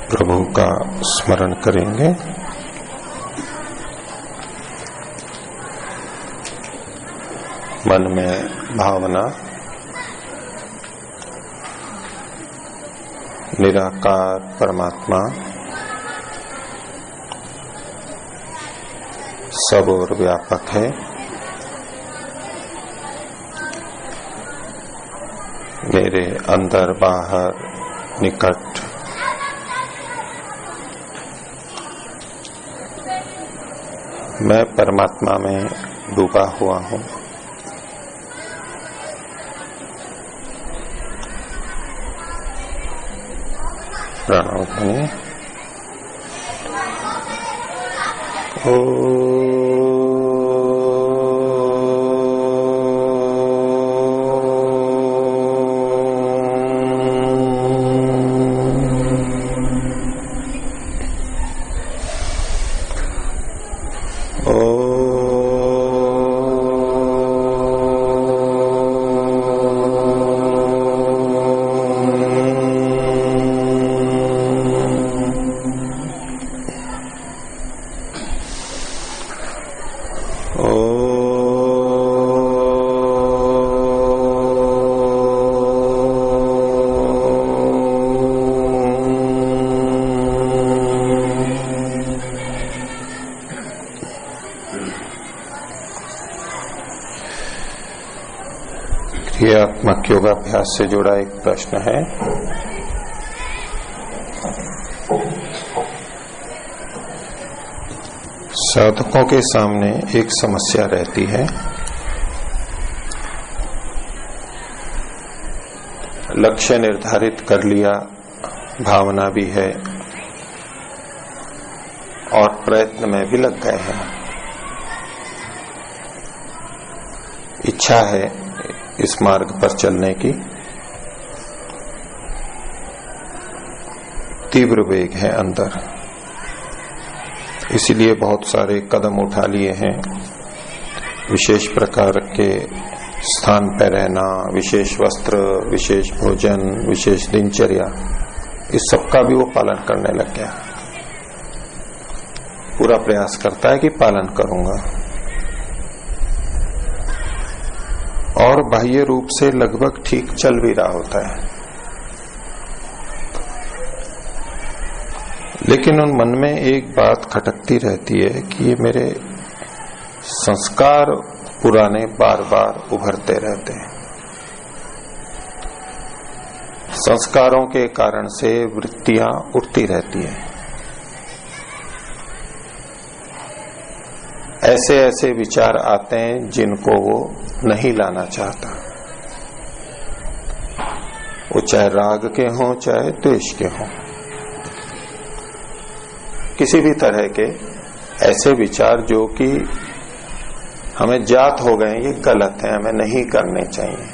प्रभु का स्मरण करेंगे। मन में भावना निराकार परमात्मा सब और व्यापक है। मेरे अंदर बाहर निकट मैं परमात्मा में डूबा हुआ हूं। प्रणव ध्वनि। क्रियात्मक योगाभ्यास से जुड़ा एक प्रश्न है। साधकों के सामने एक समस्या रहती है। लक्ष्य निर्धारित कर लिया, भावना भी है और प्रयत्न में भी लग गए हैं। इच्छा है इस मार्ग पर चलने की, तीव्र वेग है अंदर, इसीलिए बहुत सारे कदम उठा लिए हैं। विशेष प्रकार के स्थान पर रहना, विशेष वस्त्र, विशेष भोजन, विशेष दिनचर्या, इस सब का भी वो पालन करने लग गया। पूरा प्रयास करता है कि पालन करूंगा और बाह्य रूप से लगभग ठीक चल भी रहा होता है, लेकिन उन मन में एक बात खटकती रहती है कि ये मेरे संस्कार पुराने बार बार उभरते रहते हैं। संस्कारों के कारण से वृत्तियां उठती रहती है। ऐसे ऐसे विचार आते हैं जिनको वो नहीं लाना चाहता। वो चाहे राग के हों चाहे द्वेष के हों, किसी भी तरह के ऐसे विचार जो कि हमें जात हो गए ये गलत है, हमें नहीं करने चाहिए,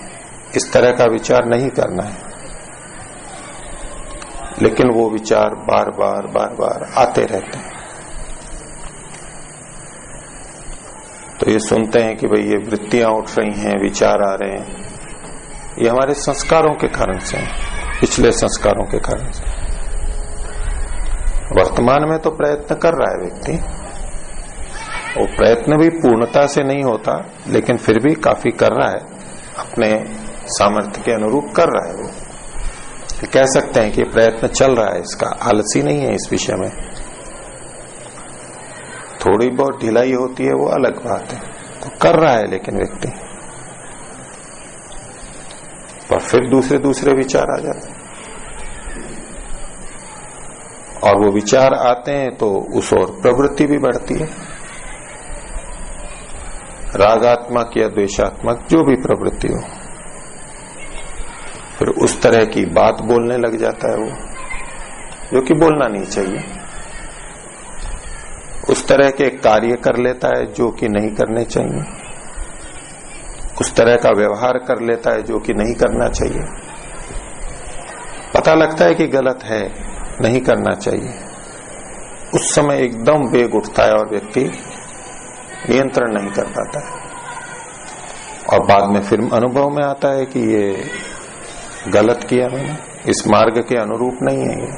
इस तरह का विचार नहीं करना है, लेकिन वो विचार बार बार आते रहते हैं। तो ये सुनते हैं कि भाई ये वृत्तियां उठ रही हैं, विचार आ रहे हैं, ये हमारे संस्कारों के कारण से हैं, पिछले संस्कारों के कारण से। वर्तमान में तो प्रयत्न कर रहा है व्यक्ति, वो प्रयत्न भी पूर्णता से नहीं होता, लेकिन फिर भी काफी कर रहा है, अपने सामर्थ्य के अनुरूप कर रहा है। वो कह सकते हैं कि प्रयत्न चल रहा है, इसका आलसी नहीं है इस विषय में। थोड़ी बहुत ढिलाई होती है वो अलग बात है, तो कर रहा है लेकिन व्यक्ति, पर फिर दूसरे विचार आ जाते हैं, और वो विचार आते हैं तो उस ओर प्रवृत्ति भी बढ़ती है। रागात्मक या द्वेषात्मक जो भी प्रवृत्ति हो, फिर उस तरह की बात बोलने लग जाता है वो, जो कि बोलना नहीं चाहिए। उस तरह के कार्य कर लेता है जो कि नहीं करने चाहिए, उस तरह का व्यवहार कर लेता है जो कि नहीं करना चाहिए। पता लगता है कि गलत है, नहीं करना चाहिए, उस समय एकदम वेग उठता है और व्यक्ति नियंत्रण नहीं कर पाता है, और बाद में फिर अनुभव में आता है कि ये गलत किया मैंने, इस मार्ग के अनुरूप नहीं है ये।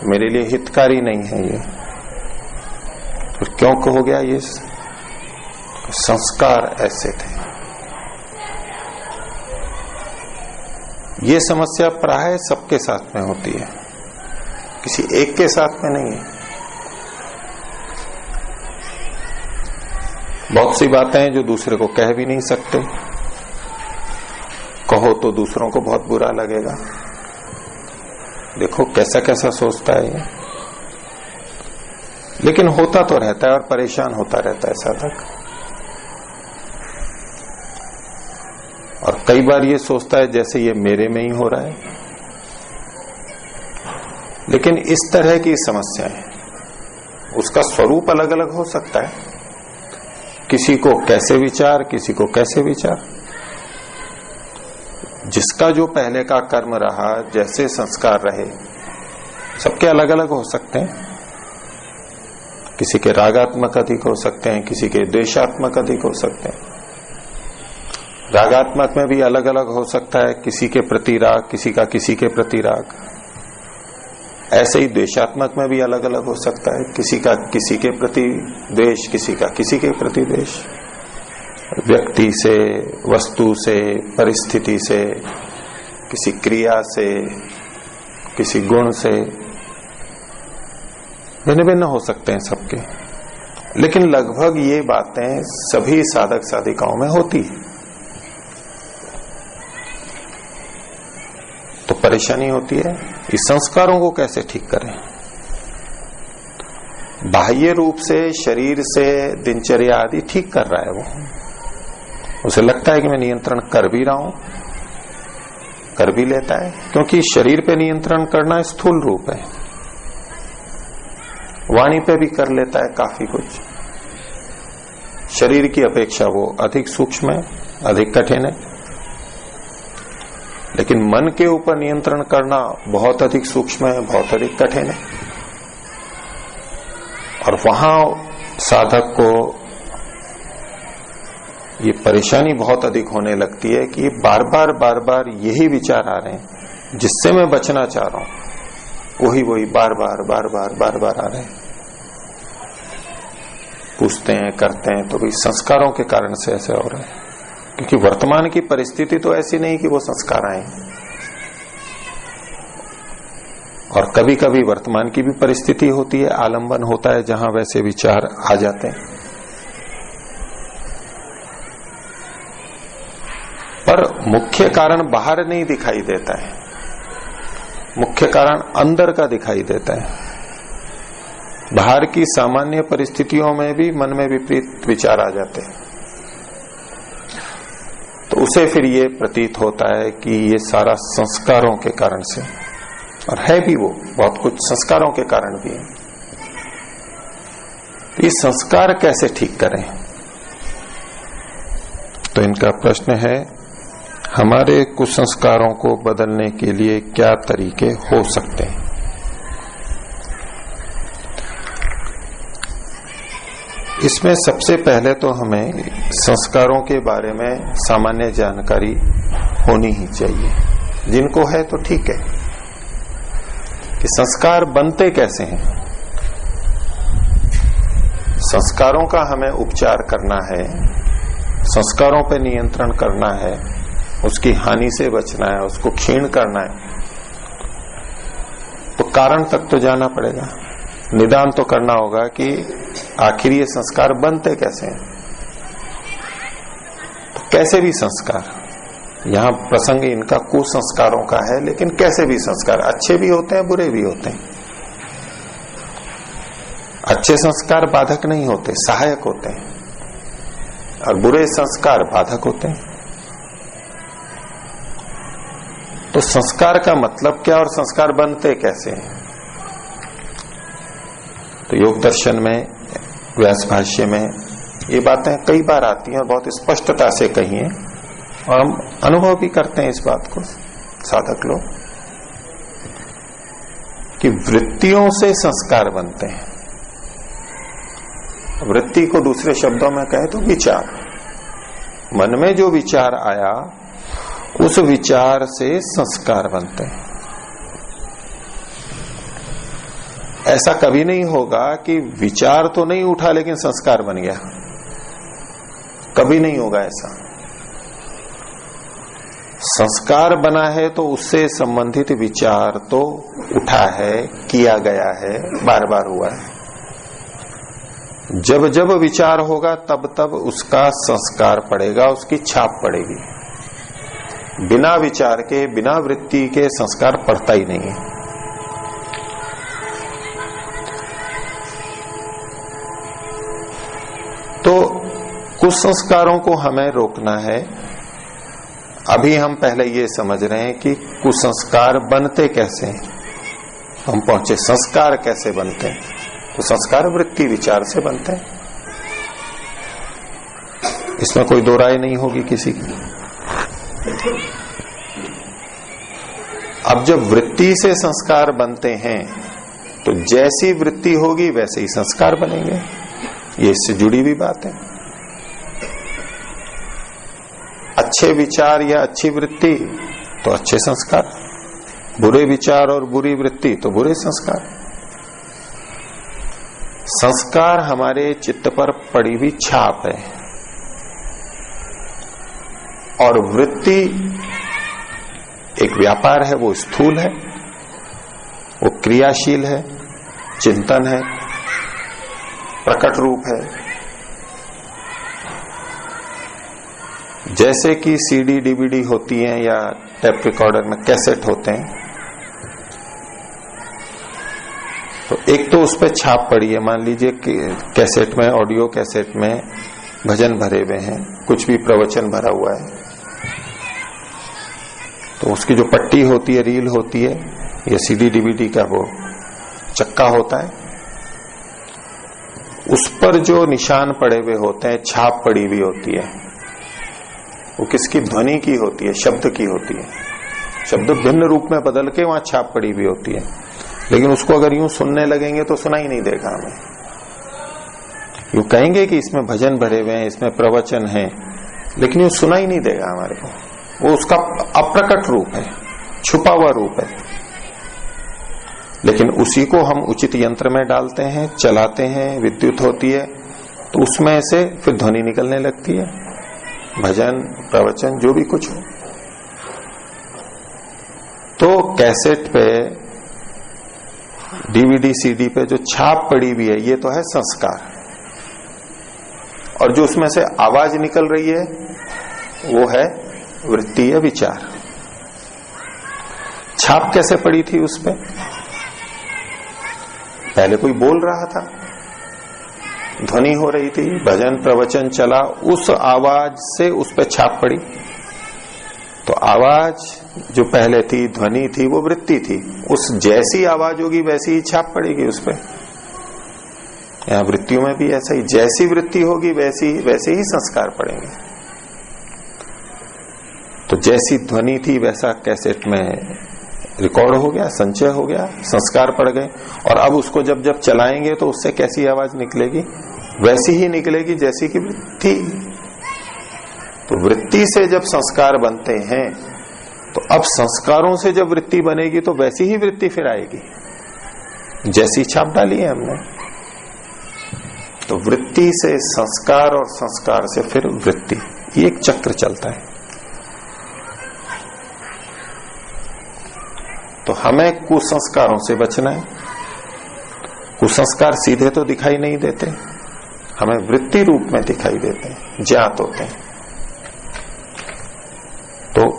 मेरे लिए हितकारी नहीं है ये। फिर क्यों हो गया ये? संस्कार ऐसे थे। ये समस्या प्राय सबके साथ में होती है, किसी एक के साथ में नहीं है। बहुत सी बातें हैं जो दूसरे को कह भी नहीं सकते, कहो तो दूसरों को बहुत बुरा लगेगा। देखो कैसा कैसा सोचता है ये। लेकिन होता तो रहता है और परेशान होता रहता है साधक। और कई बार ये सोचता है जैसे ये मेरे में ही हो रहा है। लेकिन इस तरह की समस्याएं, उसका स्वरूप अलग अलग हो सकता है। किसी को कैसे विचार, किसी को कैसे विचार। जिसका जो पहले का कर्म रहा, जैसे संस्कार रहे, सबके अलग अलग हो सकते हैं। किसी के रागात्मक अधिक हो सकते हैं, किसी के द्वेषात्मक अधिक हो सकते हैं। रागात्मक में भी अलग अलग हो सकता है, किसी के प्रति राग, किसी का किसी के प्रति राग। ऐसे ही द्वेषात्मक में भी अलग अलग हो सकता है, किसी का किसी के प्रति द्वेष, किसी का किसी के प्रति द्वेष। व्यक्ति से, वस्तु से, परिस्थिति से, किसी क्रिया से, किसी गुण से भिन्न भिन्न हो सकते हैं सबके। लेकिन लगभग ये बातें सभी साधक साधिकाओं में होती है। तो परेशानी होती है इस संस्कारों को कैसे ठीक करें। बाह्य रूप से शरीर से दिनचर्या आदि ठीक कर रहा है वो, उसे लगता है कि मैं नियंत्रण कर भी रहा हूं, कर भी लेता है, क्योंकि शरीर पे नियंत्रण करना स्थूल रूप है। वाणी पे भी कर लेता है काफी कुछ। शरीर की अपेक्षा वो अधिक सूक्ष्म है, अधिक कठिन है। लेकिन मन के ऊपर नियंत्रण करना बहुत अधिक सूक्ष्म है, बहुत अधिक कठिन है। और वहां साधक को ये परेशानी बहुत अधिक होने लगती है कि बार बार यही विचार आ रहे हैं जिससे मैं बचना चाह रहा हूं, वही बार बार आ रहे हैं। पूछते हैं, करते हैं, तो भाई संस्कारों के कारण से ऐसा हो रहा है। क्योंकि वर्तमान की परिस्थिति तो ऐसी नहीं कि वो संस्कार आए। और कभी कभी वर्तमान की भी परिस्थिति होती है, आलंबन होता है जहां वैसे विचार आ जाते हैं। पर मुख्य कारण बाहर नहीं दिखाई देता है, मुख्य कारण अंदर का दिखाई देता है। बाहर की सामान्य परिस्थितियों में भी मन में विपरीत विचार आ जाते हैं, तो उसे फिर ये प्रतीत होता है कि ये सारा संस्कारों के कारण से, और है भी वो बहुत कुछ संस्कारों के कारण भी है। ये संस्कार कैसे ठीक करें? तो इनका प्रश्न है, हमारे कुसंस्कारों को बदलने के लिए क्या तरीके हो सकते हैं? इसमें सबसे पहले तो हमें संस्कारों के बारे में सामान्य जानकारी होनी ही चाहिए। जिनको है तो ठीक है कि संस्कार बनते कैसे हैं। संस्कारों का हमें उपचार करना है, संस्कारों पर नियंत्रण करना है, उसकी हानि से बचना है, उसको क्षीण करना है, तो कारण तक तो जाना पड़ेगा। निदान तो करना होगा कि आखिर ये संस्कार बनते कैसे हैं। तो कैसे भी संस्कार, यहां प्रसंग इनका कुसंस्कारों का है, लेकिन कैसे भी संस्कार अच्छे भी होते हैं, बुरे भी होते हैं। अच्छे संस्कार बाधक नहीं होते, सहायक होते हैं, और बुरे संस्कार बाधक होते हैं। तो संस्कार का मतलब क्या और संस्कार बनते कैसे हैं? तो योग दर्शन में, व्यास भाष्य में ये बातें कई बार आती हैं और बहुत स्पष्टता से कही हैं, और हम अनुभव भी करते हैं इस बात को साधक लोग, कि वृत्तियों से संस्कार बनते हैं। वृत्ति को दूसरे शब्दों में कहे तो विचार। मन में जो विचार आया उस विचार से संस्कार बनते हैं। ऐसा कभी नहीं होगा कि विचार तो नहीं उठा लेकिन संस्कार बन गया, कभी नहीं होगा ऐसा। संस्कार बना है तो उससे संबंधित विचार तो उठा है, किया गया है, बार बार हुआ है। जब जब विचार होगा तब तब उसका संस्कार पड़ेगा, उसकी छाप पड़ेगी। बिना विचार के, बिना वृत्ति के संस्कार पड़ता ही नहीं है। तो कुछ संस्कारों को हमें रोकना है। अभी हम पहले ये समझ रहे हैं कि कुसंस्कार बनते कैसे हैं, हम पहुंचे संस्कार कैसे बनते हैं। तो संस्कार वृत्ति विचार से बनते हैं, इसमें कोई दो राय नहीं होगी किसी की। अब जब वृत्ति से संस्कार बनते हैं तो जैसी वृत्ति होगी वैसे ही संस्कार बनेंगे, ये इससे जुड़ी हुई बात है। अच्छे विचार या अच्छी वृत्ति तो अच्छे संस्कार, बुरे विचार और बुरी वृत्ति तो बुरे संस्कार। संस्कार हमारे चित्त पर पड़ी हुई छाप है, और वृत्ति एक व्यापार है, वो स्थूल है, वो क्रियाशील है, चिंतन है, प्रकट रूप है। जैसे कि सीडी डीवीडी होती है या टेप रिकॉर्डर में कैसेट होते हैं, तो एक तो उस पर छाप पड़ी है। मान लीजिए कि कैसेट में, ऑडियो कैसेट में भजन भरे हुए हैं, कुछ भी प्रवचन भरा हुआ है, तो उसकी जो पट्टी होती है, रील होती है, या सीडी डीवीडी का वो चक्का होता है, उस पर जो निशान पड़े हुए होते हैं, छाप पड़ी हुई होती है, वो किसकी? ध्वनि की होती है, शब्द की होती है। शब्द भिन्न रूप में बदल के वहां छाप पड़ी हुई होती है, लेकिन उसको अगर यूं सुनने लगेंगे तो सुनाई नहीं देगा हमें। यूं कहेंगे कि इसमें भजन भरे हुए हैं, इसमें प्रवचन है, लेकिन यूं सुनाई नहीं देगा हमारे को। वो उसका अप्रकट रूप है, छुपा हुआ रूप है। लेकिन उसी को हम उचित यंत्र में डालते हैं, चलाते हैं, विद्युत होती है, तो उसमें से फिर ध्वनि निकलने लगती है, भजन प्रवचन जो भी कुछ हो। तो कैसेट पे, डीवीडी सीडी पे जो छाप पड़ी हुई है, ये तो है संस्कार। और जो उसमें से आवाज निकल रही है वो है वृत्ति या विचार। छाप कैसे पड़ी थी उस पे? पहले कोई बोल रहा था, ध्वनि हो रही थी, भजन प्रवचन चला, उस आवाज से उस पे छाप पड़ी। तो आवाज जो पहले थी, ध्वनि थी, वो वृत्ति थी। उस जैसी आवाज होगी वैसी ही छाप पड़ेगी उस पे। यहां वृत्तियों में भी ऐसा ही, जैसी वृत्ति होगी वैसे ही संस्कार पड़ेंगे। तो जैसी ध्वनि थी वैसा कैसेट में रिकॉर्ड हो गया, संचय हो गया, संस्कार पड़ गए। और अब उसको जब जब चलाएंगे तो उससे कैसी आवाज निकलेगी? वैसी ही निकलेगी जैसी कि वृत्ति। तो वृत्ति से जब संस्कार बनते हैं तो अब संस्कारों से जब वृत्ति बनेगी तो वैसी ही वृत्ति फिर आएगी जैसी छाप डाली है हमने। तो वृत्ति से संस्कार और संस्कार से फिर वृत्ति, ये एक चक्र चलता है। तो हमें कुसंस्कारों से बचना है। कुसंस्कार सीधे तो दिखाई नहीं देते, हमें वृत्ति रूप में दिखाई देते हैं, ज्ञात होते हैं। तो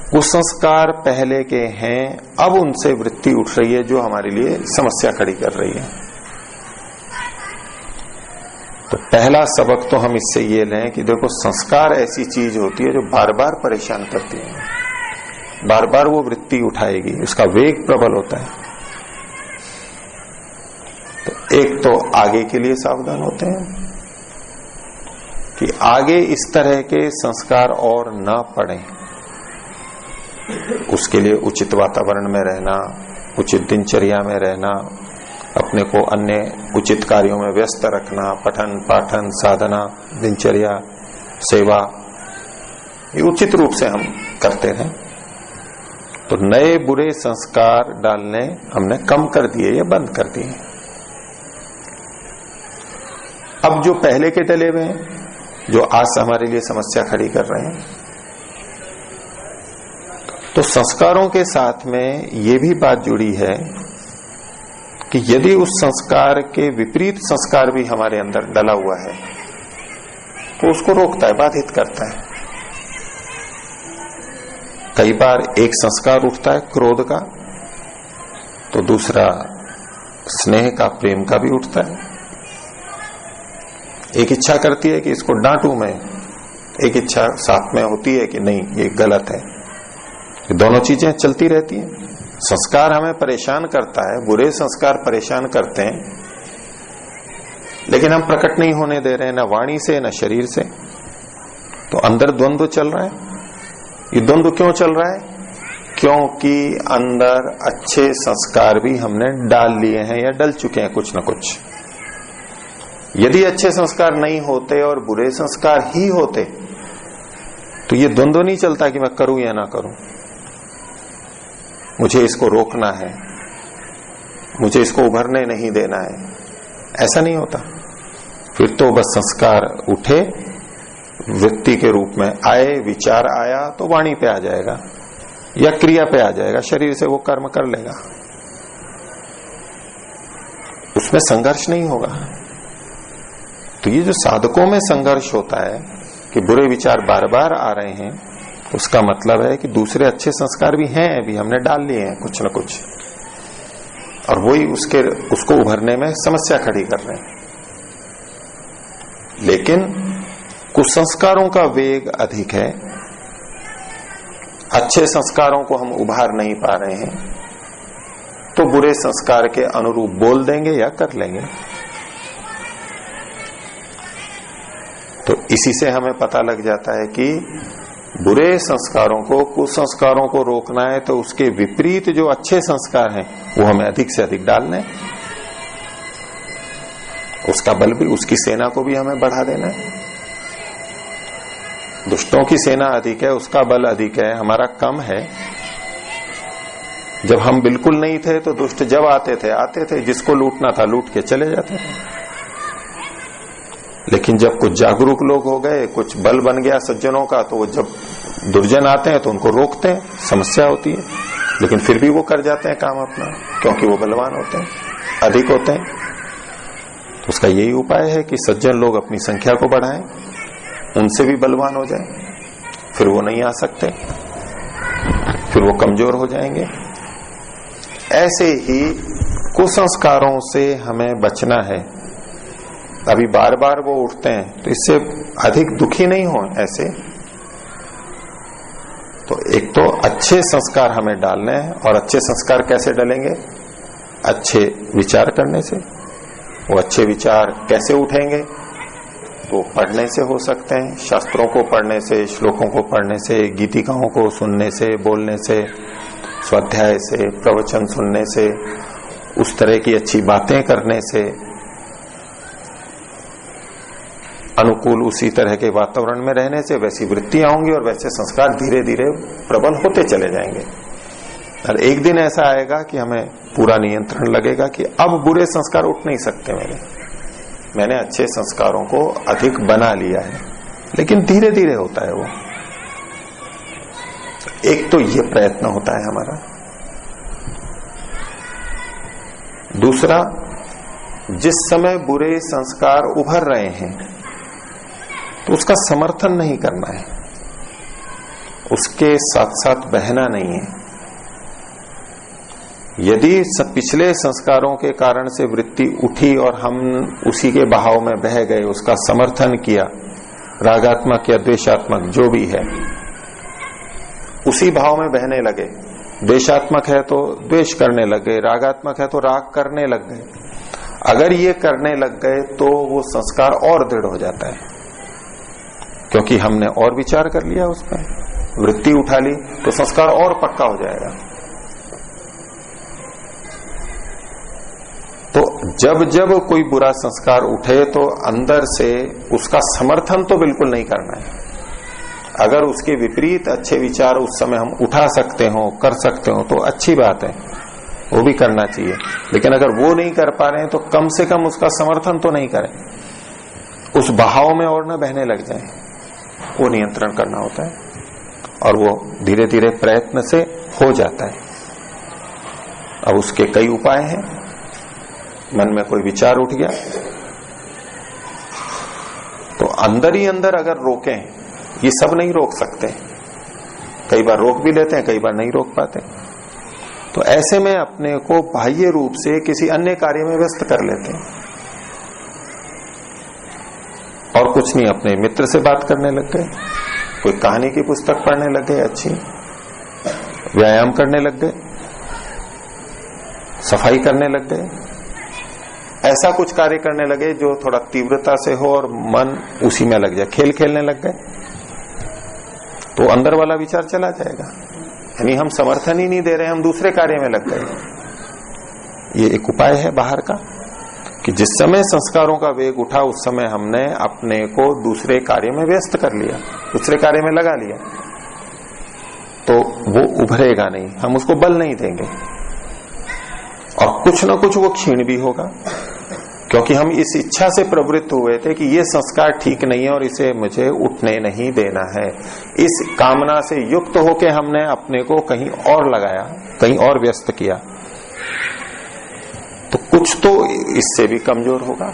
कुसंस्कार पहले के हैं, अब उनसे वृत्ति उठ रही है जो हमारे लिए समस्या खड़ी कर रही है। तो पहला सबक तो हम इससे ये लें कि देखो, संस्कार ऐसी चीज होती है जो बार बार परेशान करती है, बार बार वो वृत्ति उठाएगी, उसका वेग प्रबल होता है। तो एक तो आगे के लिए सावधान होते हैं कि आगे इस तरह के संस्कार और न पड़े। उसके लिए उचित वातावरण में रहना, उचित दिनचर्या में रहना, अपने को अन्य उचित कार्यों में व्यस्त रखना, पठन पाठन साधना, दिनचर्या, सेवा, ये उचित रूप से हम करते रहें। तो नए बुरे संस्कार डालने हमने कम कर दिए या बंद कर दिए। अब जो पहले के डले हुए हैं, जो आज हमारे लिए समस्या खड़ी कर रहे हैं, तो संस्कारों के साथ में ये भी बात जुड़ी है कि यदि उस संस्कार के विपरीत संस्कार भी हमारे अंदर डला हुआ है तो उसको रोकता है, बाधित करता है। कई बार एक संस्कार उठता है क्रोध का, तो दूसरा स्नेह का, प्रेम का भी उठता है। एक इच्छा करती है कि इसको डांटूं मैं, एक इच्छा साथ में होती है कि नहीं ये गलत है। ये दोनों चीजें चलती रहती हैं। संस्कार हमें परेशान करता है, बुरे संस्कार परेशान करते हैं, लेकिन हम प्रकट नहीं होने दे रहे हैं, न वाणी से न शरीर से। तो अंदर द्वंद्व चल रहा है। ये द्वंद्व क्यों चल रहा है? क्योंकि अंदर अच्छे संस्कार भी हमने डाल लिए हैं या डल चुके हैं कुछ न कुछ। यदि अच्छे संस्कार नहीं होते और बुरे संस्कार ही होते तो ये द्वंद्व नहीं चलता कि मैं करूं या ना करूं, मुझे इसको रोकना है, मुझे इसको उभरने नहीं देना है, ऐसा नहीं होता। फिर तो बस संस्कार उठे, वृत्ति के रूप में आए, विचार आया तो वाणी पे आ जाएगा या क्रिया पे आ जाएगा, शरीर से वो कर्म कर लेगा, उसमें संघर्ष नहीं होगा। तो ये जो साधकों में संघर्ष होता है कि बुरे विचार बार बार आ रहे हैं, उसका मतलब है कि दूसरे अच्छे संस्कार भी हैं, अभी हमने डाल लिए हैं कुछ न कुछ, और वही उसको उभरने में समस्या खड़ी कर रहे हैं। लेकिन कुसंस्कारों का वेग अधिक है, अच्छे संस्कारों को हम उभार नहीं पा रहे हैं, तो बुरे संस्कार के अनुरूप बोल देंगे या कर लेंगे। तो इसी से हमें पता लग जाता है कि बुरे संस्कारों को, कुसंस्कारों को रोकना है तो उसके विपरीत जो अच्छे संस्कार हैं वो हमें अधिक से अधिक डालना है। उसका बल भी, उसकी सेना को भी हमें बढ़ा देना है। दुष्टों की सेना अधिक है, उसका बल अधिक है, हमारा कम है। जब हम बिल्कुल नहीं थे तो दुष्ट जब आते थे, जिसको लूटना था लूट के चले जाते थे। लेकिन जब कुछ जागरूक लोग हो गए, कुछ बल बन गया सज्जनों का, तो वो जब दुर्जन आते हैं तो उनको रोकते हैं, समस्या होती है, लेकिन फिर भी वो कर जाते हैं काम अपना, क्योंकि वो बलवान होते हैं, अधिक होते हैं। तो उसका यही उपाय है कि सज्जन लोग अपनी संख्या को बढ़ाएं, उनसे भी बलवान हो जाएं, फिर वो नहीं आ सकते, फिर वो कमजोर हो जाएंगे। ऐसे ही कुसंस्कारों से हमें बचना है। अभी बार बार वो उठते हैं तो इससे अधिक दुखी नहीं हो ऐसे। तो एक तो अच्छे संस्कार हमें डालने हैं, और अच्छे संस्कार कैसे डलेंगे? अच्छे विचार करने से। वो अच्छे विचार कैसे उठेंगे? तो पढ़ने से हो सकते हैं, शास्त्रों को पढ़ने से, श्लोकों को पढ़ने से, गीतिकाओं को सुनने से, बोलने से, स्वाध्याय से, प्रवचन सुनने से, उस तरह की अच्छी बातें करने से, अनुकूल उसी तरह के वातावरण में रहने से वैसी वृत्तियां होंगी और वैसे संस्कार धीरे धीरे प्रबल होते चले जाएंगे। और एक दिन ऐसा आएगा कि हमें पूरा नियंत्रण लगेगा कि अब बुरे संस्कार उठ नहीं सकते। मैंने अच्छे संस्कारों को अधिक बना लिया है, लेकिन धीरे धीरे होता है वो। एक तो ये प्रयत्न होता है हमारा। दूसरा, जिस समय बुरे संस्कार उभर रहे हैं तो उसका समर्थन नहीं करना है, उसके साथ साथ बहना नहीं है। यदि पिछले संस्कारों के कारण से वृत्ति उठी और हम उसी के बहाव में बह गए, उसका समर्थन किया, रागात्मक या द्वेषात्मक जो भी है, उसी भाव में बहने लगे, द्वेषात्मक है तो द्वेष करने लगे, रागात्मक है तो राग करने लग गए। अगर ये करने लग गए तो वो संस्कार और दृढ़ हो जाता है, क्योंकि हमने और विचार कर लिया, उसमें वृत्ति उठा ली, तो संस्कार और पक्का हो जाएगा। तो जब जब कोई बुरा संस्कार उठे तो अंदर से उसका समर्थन तो बिल्कुल नहीं करना है। अगर उसके विपरीत अच्छे विचार उस समय हम उठा सकते हो, कर सकते हो, तो अच्छी बात है, वो भी करना चाहिए। लेकिन अगर वो नहीं कर पा रहे हैं तो कम से कम उसका समर्थन तो नहीं करें, उस बहाव में और ना बहने लग जाएं, वो नियंत्रण करना होता है। और वो धीरे धीरे प्रयत्न से हो जाता है। अब उसके कई उपाय हैं। मन में कोई विचार उठ गया तो अंदर ही अंदर अगर रोकें, ये सब नहीं रोक सकते, कई बार रोक भी लेते हैं, कई बार नहीं रोक पाते, तो ऐसे में अपने को बाह्य रूप से किसी अन्य कार्य में व्यस्त कर लेते हैं। और कुछ नहीं, अपने मित्र से बात करने लग गए, कोई कहानी की पुस्तक पढ़ने लग गए, अच्छी व्यायाम करने लग गए, सफाई करने लग गए, ऐसा कुछ कार्य करने लगे जो थोड़ा तीव्रता से हो और मन उसी में लग जाए। खेल खेलने लग गए तो अंदर वाला विचार चला जाएगा, यानी हम समर्थन ही नहीं दे रहे, हम दूसरे कार्य में लग गए। ये एक उपाय है बाहर का कि जिस समय संस्कारों का वेग उठा उस समय हमने अपने को दूसरे कार्य में व्यस्त कर लिया, दूसरे कार्य में लगा लिया, तो वो उभरेगा नहीं, हम उसको बल नहीं देंगे और कुछ ना कुछ वो क्षीण भी होगा। क्योंकि हम इस इच्छा से प्रवृत्त हुए थे कि ये संस्कार ठीक नहीं है और इसे मुझे उठने नहीं देना है, इस कामना से युक्त होके हमने अपने को कहीं और लगाया, कहीं और व्यस्त किया, तो कुछ तो इससे भी कमजोर होगा,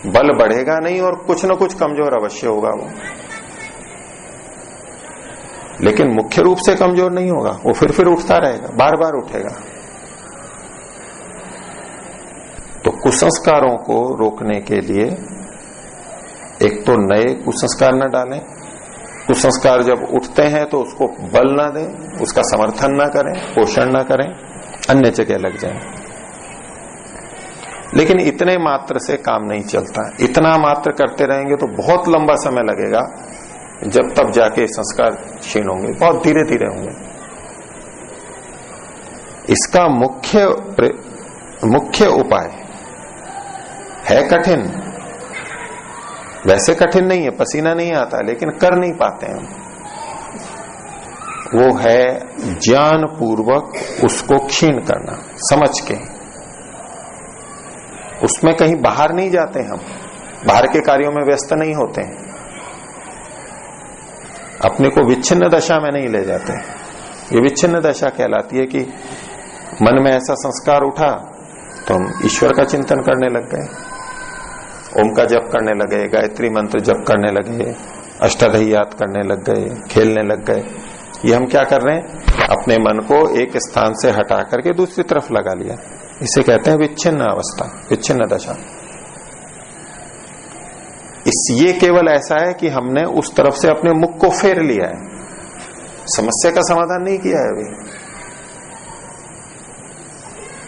बल बढ़ेगा नहीं और कुछ ना कुछ कमजोर अवश्य होगा वो। लेकिन मुख्य रूप से कमजोर नहीं होगा, वो फिर उठता रहेगा, बार बार उठेगा। तो कुसंस्कारों को रोकने के लिए एक तो नए कुसंस्कार न डालें, कुसंस्कार जब उठते हैं तो उसको बल ना दें, उसका समर्थन ना करें, पोषण ना करें, अन्य जगह लग जाएं। लेकिन इतने मात्र से काम नहीं चलता, इतना मात्र करते रहेंगे तो बहुत लंबा समय लगेगा, जब तब जाके संस्कार क्षीण होंगे, बहुत धीरे धीरे होंगे। इसका मुख्य उपाय है कठिन, वैसे कठिन नहीं है, पसीना नहीं आता, लेकिन कर नहीं पाते हम, वो है ज्ञान पूर्वक उसको क्षीण करना, समझ के। उसमें कहीं बाहर नहीं जाते हम, बाहर के कार्यों में व्यस्त नहीं होते हैं, अपने को विच्छिन्न दशा में नहीं ले जाते। ये विच्छिन्न दशा कहलाती है कि मन में ऐसा संस्कार उठा तो हम ईश्वर का चिंतन करने लग गए, ओम का जप करने लगे, गायत्री मंत्र जप करने लगे, अष्टाध्यायी याद करने लग गए, खेलने लग गए। ये हम क्या कर रहे हैं, अपने मन को एक स्थान से हटा करके दूसरी तरफ लगा लिया, इसे कहते हैं विच्छिन्न अवस्था, विच्छिन्न दशा। ये केवल ऐसा है कि हमने उस तरफ से अपने मुख को फेर लिया है, समस्या का समाधान नहीं किया है अभी।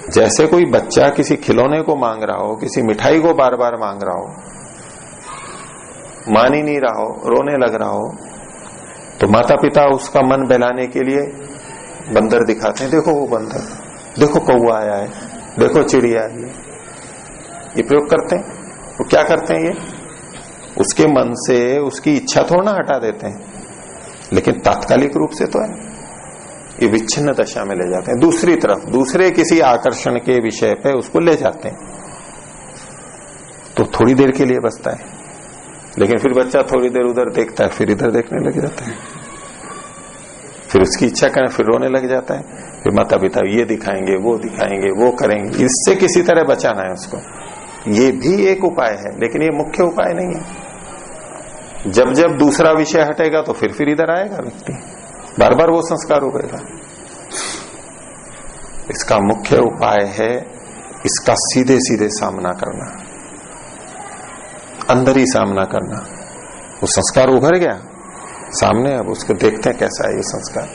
जैसे कोई बच्चा किसी खिलौने को मांग रहा हो, किसी मिठाई को बार बार मांग रहा हो, मान ही नहीं रहा हो, रोने लग रहा हो, तो माता पिता उसका मन बहलाने के लिए बंदर दिखाते हैं, देखो वो बंदर, देखो कौवा आया है, देखो चिड़िया आई है, ये प्रयोग करते हैं। वो क्या करते हैं, ये उसके मन से उसकी इच्छा थोड़ा ना हटा देते हैं, लेकिन तात्कालिक रूप से तो है, ये विच्छिन्न दशा में ले जाते हैं, दूसरी तरफ दूसरे किसी आकर्षण के विषय पे उसको ले जाते हैं। तो थोड़ी देर के लिए बसता है, लेकिन फिर बच्चा थोड़ी देर उधर देखता है, फिर इधर देखने लग जाता है, फिर उसकी इच्छा करें, फिर रोने लग जाता है, फिर माता पिता ये दिखाएंगे, वो दिखाएंगे, वो करेंगे, इससे किसी तरह बचाना है उसको। ये भी एक उपाय है, लेकिन ये मुख्य उपाय नहीं है। जब जब दूसरा विषय हटेगा तो फिर इधर आएगा व्यक्ति, बार बार वो संस्कार उभरेगा। इसका मुख्य उपाय है इसका सीधे सीधे सामना करना, अंदर ही सामना करना। वो संस्कार उभर गया सामने, अब उसको देखते हैं कैसा है ये संस्कार।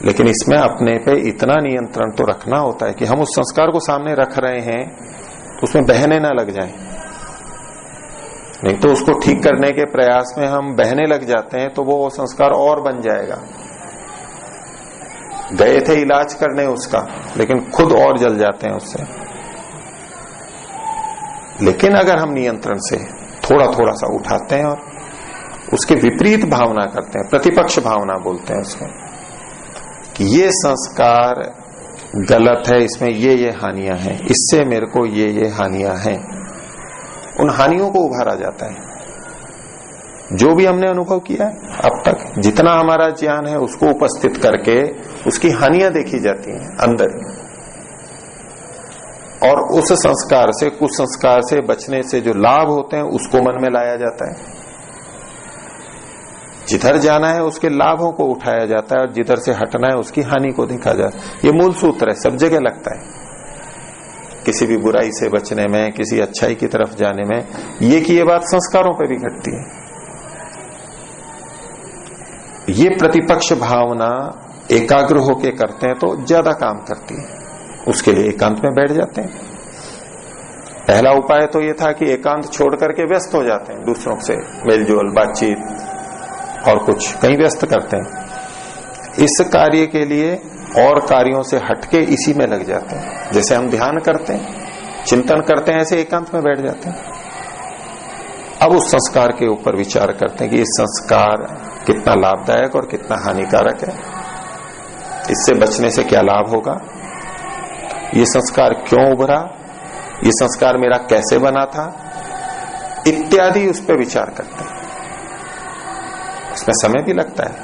लेकिन इसमें अपने पे इतना नियंत्रण तो रखना होता है कि हम उस संस्कार को सामने रख रहे हैं तो उसमें बहने ना लग जाएं। नहीं तो उसको ठीक करने के प्रयास में हम बहने लग जाते हैं तो वो संस्कार और बन जाएगा। गए थे इलाज करने उसका, लेकिन खुद और जल जाते हैं उससे। लेकिन अगर हम नियंत्रण से थोड़ा थोड़ा सा उठाते हैं और उसके विपरीत भावना करते हैं, प्रतिपक्ष भावना बोलते हैं उसको, कि ये संस्कार गलत है, इसमें ये हानियां हैं, इससे मेरे को ये हानियां हैं। उन हानियों को उभारा जाता है। जो भी हमने अनुभव किया है अब तक, जितना हमारा ज्ञान है उसको उपस्थित करके उसकी हानियां देखी जाती हैं अंदर, और उस संस्कार से, कुछ संस्कार से बचने से जो लाभ होते हैं उसको मन में लाया जाता है। जिधर जाना है उसके लाभों को उठाया जाता है और जिधर से हटना है उसकी हानि को देखा जाता है। ये मूल सूत्र है, सब जगह लगता है। किसी भी बुराई से बचने में, किसी अच्छाई की तरफ जाने में, ये कि ये बात संस्कारों पर भी घटती है। ये प्रतिपक्ष भावना एकाग्र होके करते हैं तो ज्यादा काम करती है। उसके लिए एकांत में बैठ जाते हैं। पहला उपाय तो ये था कि एकांत छोड़ करके व्यस्त हो जाते हैं, दूसरों से मेलजोल, बातचीत और कुछ कहीं व्यस्त करते हैं। इस कार्य के लिए और कार्यों से हटके इसी में लग जाते हैं। जैसे हम ध्यान करते हैं, चिंतन करते हैं, ऐसे एकांत में बैठ जाते हैं। अब उस संस्कार के ऊपर विचार करते हैं कि इस संस्कार कितना लाभदायक और कितना हानिकारक है, इससे बचने से क्या लाभ होगा, ये संस्कार क्यों उभरा, ये संस्कार मेरा कैसे बना था, इत्यादि उस पर विचार करते हैं। इसमें समय भी लगता है,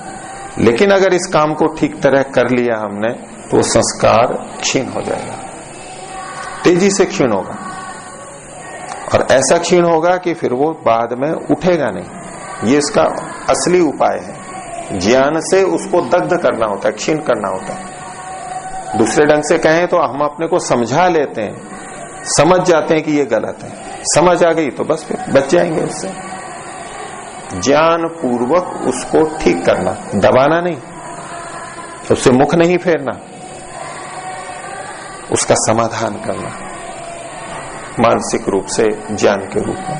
लेकिन अगर इस काम को ठीक तरह कर लिया हमने तो संस्कार क्षीण हो जाएगा, तेजी से क्षीण होगा, और ऐसा क्षीण होगा कि फिर वो बाद में उठेगा नहीं। ये इसका असली उपाय है। ज्ञान से उसको दग्ध करना होता है, क्षीण करना होता है। दूसरे ढंग से कहें तो हम अपने को समझा लेते हैं, समझ जाते हैं कि ये गलत है, समझ आ गई तो बस फिर बच जाएंगे उससे। ज्ञान पूर्वक उसको ठीक करना, दबाना नहीं, उससे मुख नहीं फेरना, उसका समाधान करना मानसिक रूप से, ज्ञान के रूप में।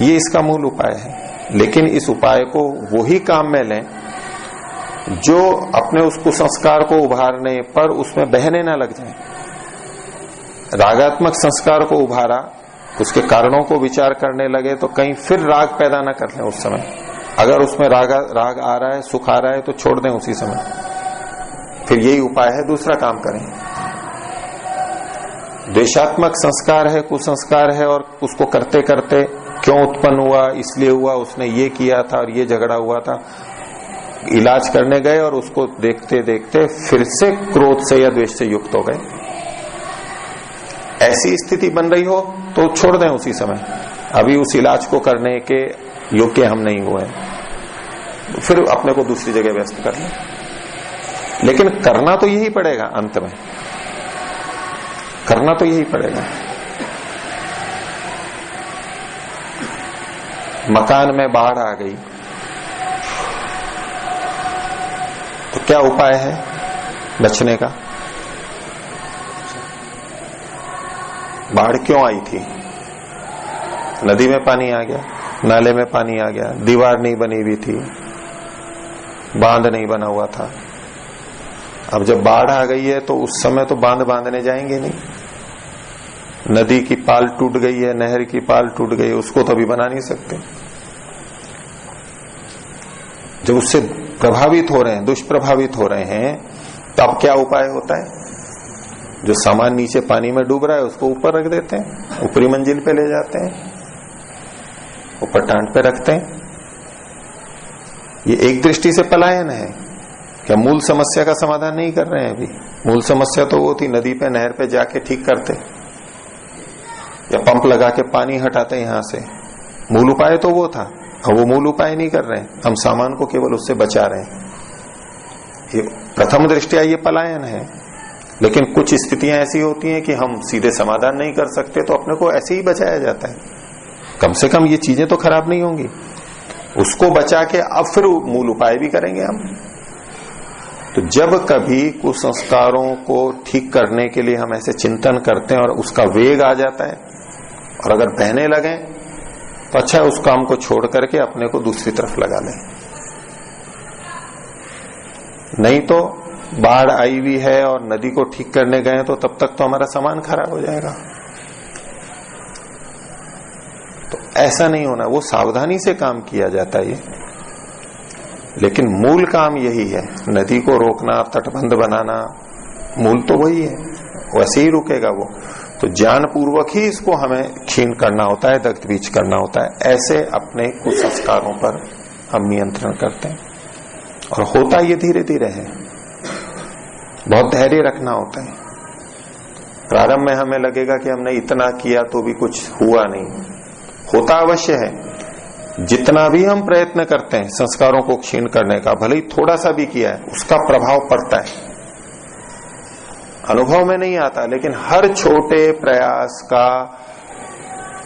ये इसका मूल उपाय है। लेकिन इस उपाय को वो ही काम में लें जो अपने उसको संस्कार को उभारने पर उसमें बहने ना लग जाए। रागात्मक संस्कार को उभारा, उसके कारणों को विचार करने लगे तो कहीं फिर राग पैदा ना कर लें उस समय। अगर उसमें राग आ रहा है, सुख आ रहा है तो छोड़ दें उसी समय। फिर यही उपाय है, दूसरा काम करें। द्वेषात्मक संस्कार है, कुसंस्कार है, और उसको करते करते क्यों उत्पन्न हुआ, इसलिए हुआ, उसने ये किया था और ये झगड़ा हुआ था, इलाज करने गए और उसको देखते देखते फिर से क्रोध से या द्वेष से युक्त हो गए। ऐसी स्थिति बन रही हो तो छोड़ दें उसी समय, अभी उस इलाज को करने के योग्य हम नहीं हुए, फिर अपने को दूसरी जगह व्यस्त कर लें। लेकिन करना तो यही पड़ेगा, अंत में करना तो यही पड़ेगा। मकान में बाढ़ आ गई तो क्या उपाय है बचने का? बाढ़ क्यों आई थी? नदी में पानी आ गया, नाले में पानी आ गया, दीवार नहीं बनी हुई थी, बांध नहीं बना हुआ था। अब जब बाढ़ आ गई है तो उस समय तो बांध बांधने जाएंगे नहीं। नदी की पाल टूट गई है, नहर की पाल टूट गई है, उसको तो अभी बना नहीं सकते। जब उससे प्रभावित हो रहे हैं, दुष्प्रभावित हो रहे हैं, तब क्या उपाय होता है? जो सामान नीचे पानी में डूब रहा है उसको ऊपर रख देते हैं, ऊपरी मंजिल पे ले जाते हैं, ऊपर टांट पे रखते हैं। ये एक दृष्टि से पलायन है। क्या मूल समस्या का समाधान नहीं कर रहे हैं? अभी मूल समस्या तो वो थी, नदी पे, नहर पे जाके ठीक करते या पंप लगा के पानी हटाते यहां से। मूल उपाय तो वो था, अब वो मूल उपाय नहीं कर रहे हैं, हम सामान को केवल उससे बचा रहे हैं। ये प्रथम दृष्टिया ये पलायन है। लेकिन कुछ स्थितियां ऐसी होती हैं कि हम सीधे समाधान नहीं कर सकते, तो अपने को ऐसे ही बचाया जाता है। कम से कम ये चीजें तो खराब नहीं होंगी, उसको बचा के अब फिर मूल उपाय भी करेंगे हम। तो जब कभी कुछ संस्कारों को ठीक करने के लिए हम ऐसे चिंतन करते हैं और उसका वेग आ जाता है और अगर बहने लगे तो अच्छा है उस काम को छोड़ करके अपने को दूसरी तरफ लगा लें। नहीं तो बाढ़ आई हुई है और नदी को ठीक करने गए तो तब तक तो हमारा सामान खराब हो जाएगा। तो ऐसा नहीं होना, वो सावधानी से काम किया जाता है ये, लेकिन मूल काम यही है। नदी को रोकना, तटबंध बनाना, मूल तो वही है, वैसे ही रुकेगा वो। तो ज्ञान पूर्वक ही इसको हमें क्षीण करना होता है, दग्ध बीज करना होता है। ऐसे अपने कुसंस्कारों पर हम नियंत्रण करते हैं, और होता ये धीरे धीरे है। बहुत धैर्य रखना होता है। प्रारंभ में हमें लगेगा कि हमने इतना किया तो भी कुछ हुआ नहीं, होता अवश्य है। जितना भी हम प्रयत्न करते हैं संस्कारों को क्षीण करने का, भले ही थोड़ा सा भी किया है, उसका प्रभाव पड़ता है। अनुभव में नहीं आता, लेकिन हर छोटे प्रयास का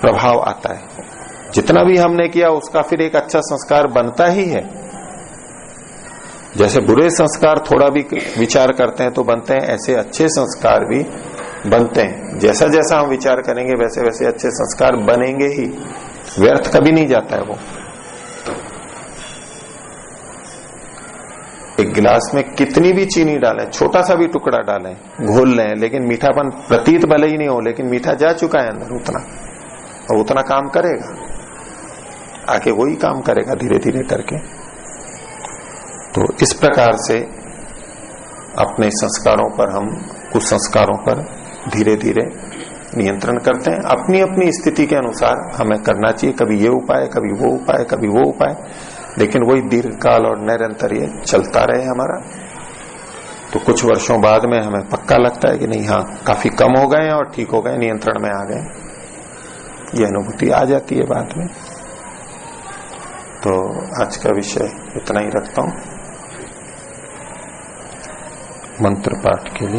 प्रभाव आता है। जितना भी हमने किया उसका फिर एक अच्छा संस्कार बनता ही है। जैसे बुरे संस्कार थोड़ा भी विचार करते हैं तो बनते हैं, ऐसे अच्छे संस्कार भी बनते हैं। जैसा जैसा हम विचार करेंगे वैसे वैसे अच्छे संस्कार बनेंगे ही, व्यर्थ कभी नहीं जाता है वो। एक गिलास में कितनी भी चीनी डालें, छोटा सा भी टुकड़ा डालें, घोल लें, लेकिन मीठापन प्रतीत भले ही नहीं हो, लेकिन मीठा जा चुका है अंदर उतना, और उतना काम करेगा, आगे वही काम करेगा धीरे धीरे करके। तो इस प्रकार से अपने संस्कारों पर, हम कुछ संस्कारों पर धीरे धीरे नियंत्रण करते हैं। अपनी अपनी स्थिति के अनुसार हमें करना चाहिए, कभी ये उपाय, कभी वो उपाय, कभी वो उपाय, लेकिन वही दीर्घकाल और निरंतर ये चलता रहे हमारा। तो कुछ वर्षों बाद में हमें पक्का लगता है कि नहीं, हाँ काफी कम हो गए और ठीक हो गए, नियंत्रण में आ गए, ये अनुभूति आ जाती है बाद में। तो आज का विषय इतना ही रखता हूं मंत्र पाठ के लिए।